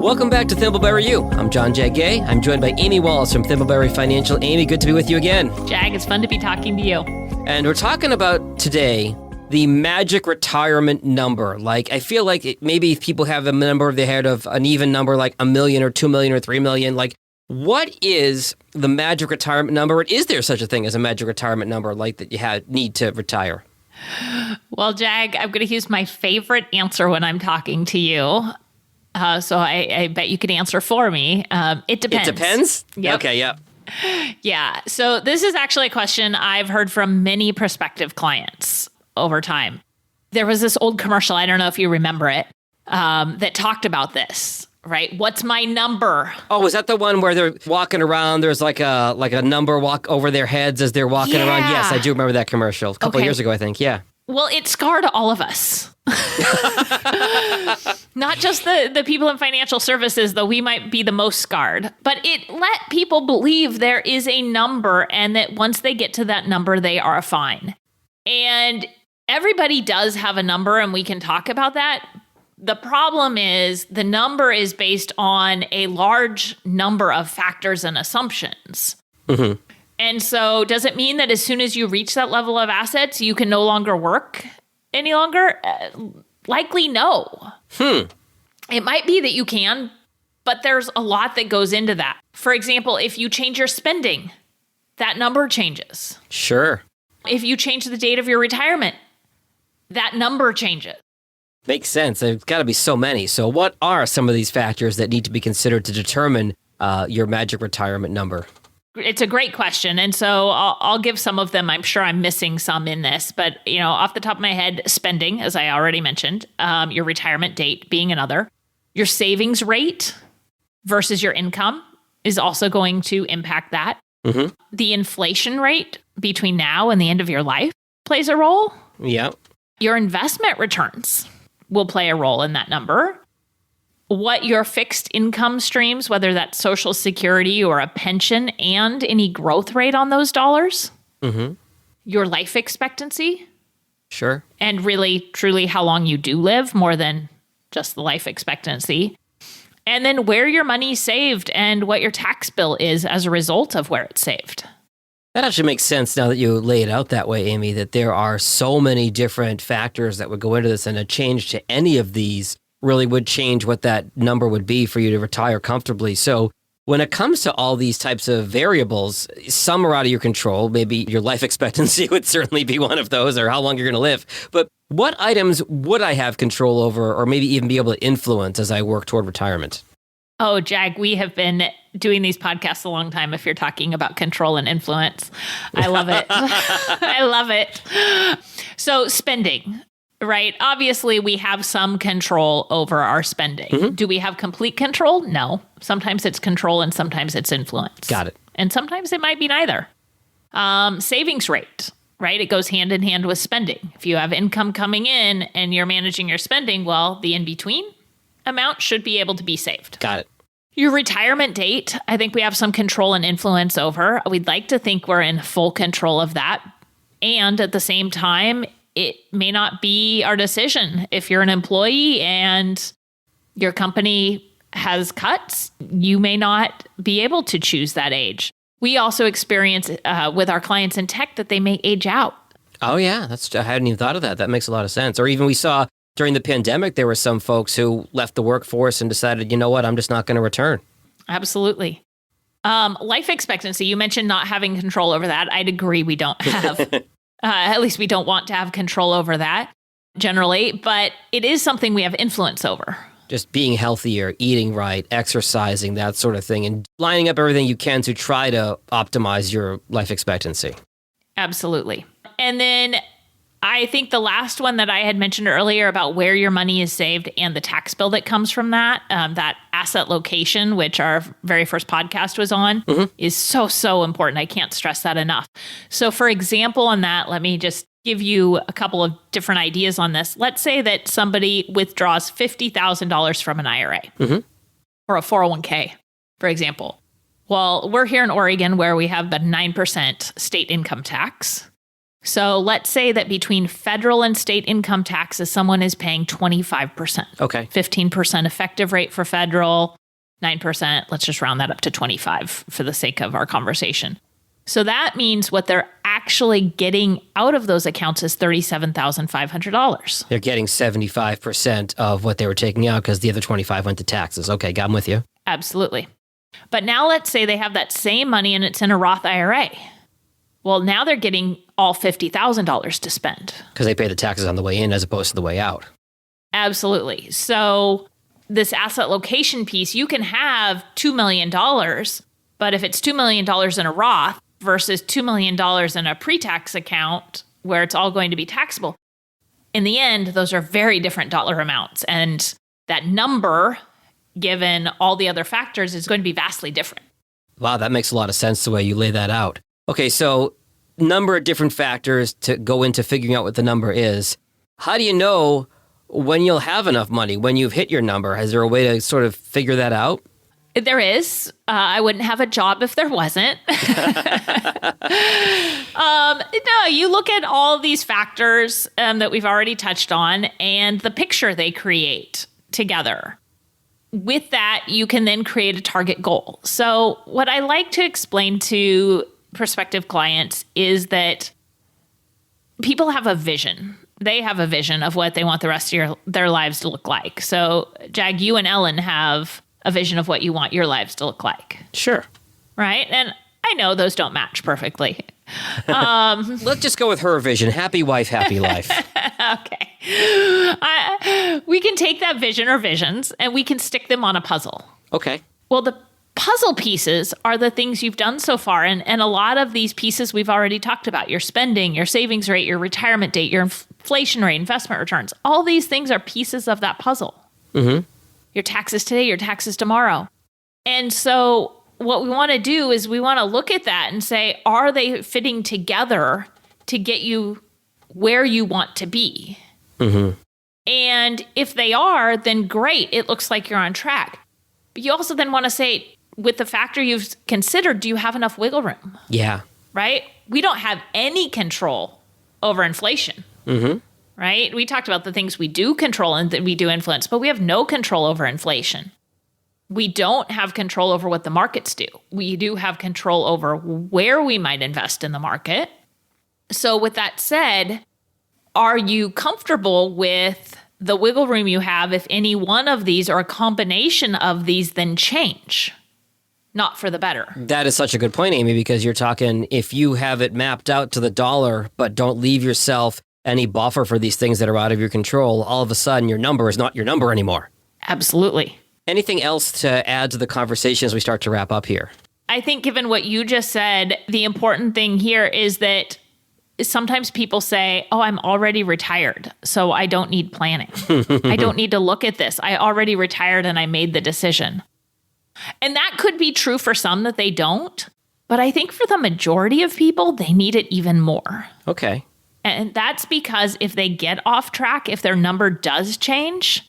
Welcome back to Thimbleberry U. I'm John J. Gay. I'm joined by Amy Walls from Thimbleberry Financial. Amy, good to be with you again. Jag, it's fun to be talking to you. And we're talking about today the magic retirement number. Like, I feel like maybe people have a number they had of an even number like $1 million or $2 million or $3 million. Like, what is the magic retirement number? And is there such a thing as a magic retirement number like that you need to retire? Well, Jag, I'm going to use my favorite answer when I'm talking to you. So I bet you could answer for me. It depends. It depends? Yep. Okay, yeah. Yeah. So this is actually a question I've heard from many prospective clients over time. There was this old commercial, I don't know if you remember it, that talked about this, right? What's my number? Oh, is that the one where they're walking around? There's like a number walk over their heads as they're walking around? Yes, I do remember that commercial. A couple of years ago, I think. Yeah. Well, it scarred all of us. Not just the people in financial services, though we might be the most scarred, but it let people believe there is a number and that once they get to that number, they are fine. And everybody does have a number, and we can talk about that. The problem is the number is based on a large number of factors and assumptions. Mm-hmm. And so does it mean that as soon as you reach that level of assets, you can no longer work any longer? Likely no. It might be that you can, but there's a lot that goes into that. For example, if you change your spending, that number changes. Sure. If you change the date of your retirement, that number changes. Makes sense. There's got to be so many. So what are some of these factors that need to be considered to determine your magic retirement number? It's a great question. And so I'll give some of them. I'm sure I'm missing some in this, but off the top of my head, spending, as I already mentioned, your retirement date being another, your savings rate versus your income is also going to impact that. Mm-hmm. The inflation rate between now and the end of your life plays a role. Yeah. Your investment returns will play a role in that number. What your fixed income streams, whether that's Social Security or a pension, and any growth rate on those dollars. Mm-hmm. Your life expectancy. Sure. And really, truly how long you do live, more than just the life expectancy. And then where your money's saved and what your tax bill is as a result of where it's saved. That actually makes sense now that you lay it out that way, Amy, that there are so many different factors that would go into this, and a change to any of these really would change what that number would be for you to retire comfortably. So when it comes to all these types of variables, some are out of your control. Maybe your life expectancy would certainly be one of those, or how long you're going to live. But what items would I have control over, or maybe even be able to influence as I work toward retirement? Oh, Jag, we have been doing these podcasts a long time if you're talking about control and influence. I love it. I love it. So spending. Right. Obviously, we have some control over our spending. Mm-hmm. Do we have complete control? No. Sometimes it's control and sometimes it's influence. Got it. And sometimes it might be neither. Savings rate, right? It goes hand in hand with spending. If you have income coming in and you're managing your spending, well, the in-between amount should be able to be saved. Got it. Your retirement date, I think we have some control and influence over. We'd like to think we're in full control of that. And at the same time, it may not be our decision. If you're an employee and your company has cuts, you may not be able to choose that age. We also experience with our clients in tech that they may age out. Oh, yeah. I hadn't even thought of that. That makes a lot of sense. Or even we saw during the pandemic, there were some folks who left the workforce and decided, you know what, I'm just not going to return. Absolutely. Life expectancy, you mentioned not having control over that. I'd agree we don't have. At least we don't want to have control over that generally, but it is something we have influence over. Just being healthier, eating right, exercising, that sort of thing, and lining up everything you can to try to optimize your life expectancy. Absolutely. And then I think the last one that I had mentioned earlier about where your money is saved and the tax bill that comes from that, that asset location, which our very first podcast was on, is so, so important. I can't stress that enough. So for example, on that, let me just give you a couple of different ideas on this. Let's say that somebody withdraws $50,000 from an IRA or a 401k, for example. Well, we're here in Oregon where we have the 9% state income tax. So let's say that between federal and state income taxes, someone is paying 25%. Okay. 15% effective rate for federal, 9%. Let's just round that up to 25 for the sake of our conversation. So that means what they're actually getting out of those accounts is $37,500. They're getting 75% of what they were taking out because the other 25 went to taxes. Okay, I'm with you. Absolutely. But now let's say they have that same money and it's in a Roth IRA. Well, now they're getting all $50,000 to spend. Because they pay the taxes on the way in as opposed to the way out. Absolutely. So this asset location piece, you can have $2 million, but if it's $2 million in a Roth versus $2 million in a pre-tax account where it's all going to be taxable, in the end, those are very different dollar amounts. And that number, given all the other factors, is going to be vastly different. Wow, that makes a lot of sense the way you lay that out. Okay, so number of different factors to go into figuring out what the number is. How do you know when you'll have enough money, when you've hit your number? Is there a way to sort of figure that out? There is. I wouldn't have a job if there wasn't. No, you look at all these factors that we've already touched on and the picture they create together. With that, you can then create a target goal. So what I like to explain to prospective clients is that people have a vision. They have a vision of what they want the rest of their lives to look like. So, Jag, you and Ellen have a vision of what you want your lives to look like. Sure. Right? And I know those don't match perfectly. Let's just go with her vision. Happy wife, happy life. Okay. We can take that vision or visions and we can stick them on a puzzle. Okay. Well, the puzzle pieces are the things you've done so far. And a lot of these pieces we've already talked about. Your spending, your savings rate, your retirement date, your inflation rate, investment returns. All these things are pieces of that puzzle. Mm-hmm. Your taxes today, your taxes tomorrow. And so what we want to do is we want to look at that and say, are they fitting together to get you where you want to be? Mm-hmm. And if they are, then great. It looks like you're on track. But you also then want to say, with the factor you've considered, do you have enough wiggle room? Yeah. Right? We don't have any control over inflation. Mm-hmm. Right? We talked about the things we do control and that we do influence, but we have no control over inflation. We don't have control over what the markets do. We do have control over where we might invest in the market. So with that said, are you comfortable with the wiggle room you have if any one of these or a combination of these then change? Not for the better. That is such a good point, Amy, because you're talking if you have it mapped out to the dollar, but don't leave yourself any buffer for these things that are out of your control, all of a sudden your number is not your number anymore. Absolutely. Anything else to add to the conversation as we start to wrap up here? I think given what you just said, the important thing here is that sometimes people say, oh, I'm already retired, so I don't need planning. I don't need to look at this. I already retired and I made the decision. And that could be true for some that they don't. But I think for the majority of people, they need it even more. Okay. And that's because if they get off track, if their number does change,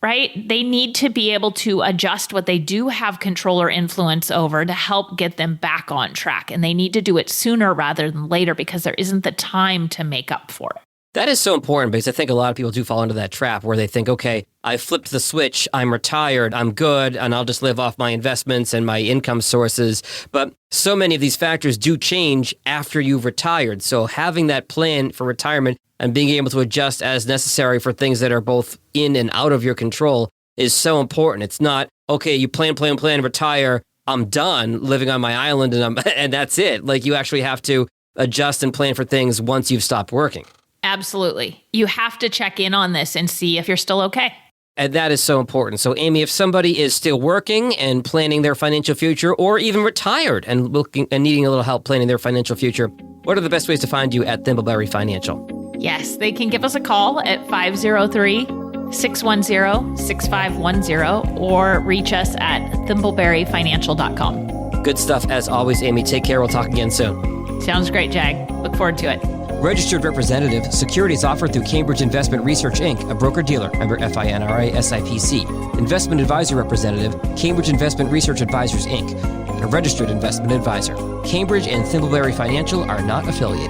right, they need to be able to adjust what they do have control or influence over to help get them back on track. And they need to do it sooner rather than later because there isn't the time to make up for it. That is so important because I think a lot of people do fall into that trap where they think, okay, I flipped the switch, I'm retired, I'm good, and I'll just live off my investments and my income sources. But so many of these factors do change after you've retired. So having that plan for retirement and being able to adjust as necessary for things that are both in and out of your control is so important. It's not, okay, you plan, retire, I'm done living on my island and that's it. Like you actually have to adjust and plan for things once you've stopped working. Absolutely. You have to check in on this and see if you're still okay. And that is so important. So, Amy, if somebody is still working and planning their financial future, or even retired and looking and needing a little help planning their financial future, what are the best ways to find you at Thimbleberry Financial? Yes, they can give us a call at 503-610-6510 or reach us at thimbleberryfinancial.com. Good stuff as always, Amy. Take care. We'll talk again soon. Sounds great, Jag. Look forward to it. Registered representative. Securities offered through Cambridge Investment Research, Inc., a broker-dealer, member FINRA SIPC. Investment advisor representative. Cambridge Investment Research Advisors, Inc., a registered investment advisor. Cambridge and Thimbleberry Financial are not affiliated.